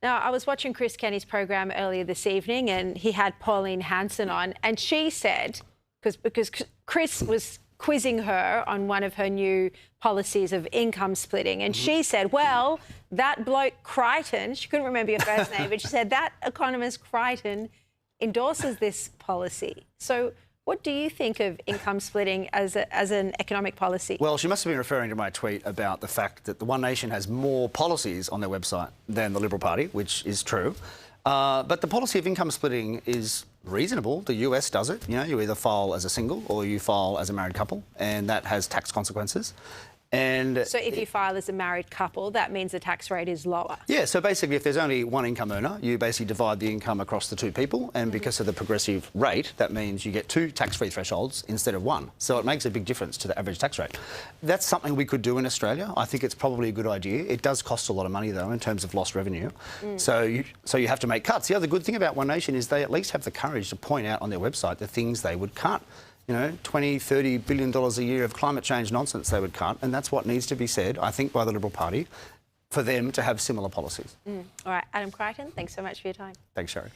Now, I was watching Chris Kenny's program earlier this evening and he had Pauline Hanson on, and she said, because Chris was quizzing her on one of her new policies of income splitting, and she said, well, that bloke Creighton, she couldn't remember your first name, but she said that economist Creighton endorses this policy. So what do you think of income splitting as an economic policy? Well, she must have been referring to my tweet about the fact that the One Nation has more policies on their website than the Liberal Party, which is true. But the policy of income splitting is reasonable. The US does it. You know, you either file as a single or you file as a married couple, and that has tax consequences. And so if you file as a married couple, that means the tax rate is lower? Yeah, so basically if there's only one income earner, you basically divide the income across the two people, and because of the progressive rate, that means you get two tax-free thresholds instead of one. So it makes a big difference to the average tax rate. That's something we could do in Australia. I think it's probably a good idea. It does cost a lot of money, though, in terms of lost revenue. So you have to make cuts. The other good thing about One Nation is they at least have the courage to point out on their website the things they would cut. You know, $20, $30 billion a year of climate change nonsense they would cut, and that's what needs to be said, I think, by the Liberal Party for them to have similar policies. All right, Adam Creighton, thanks so much for your time. Thanks, Sherry.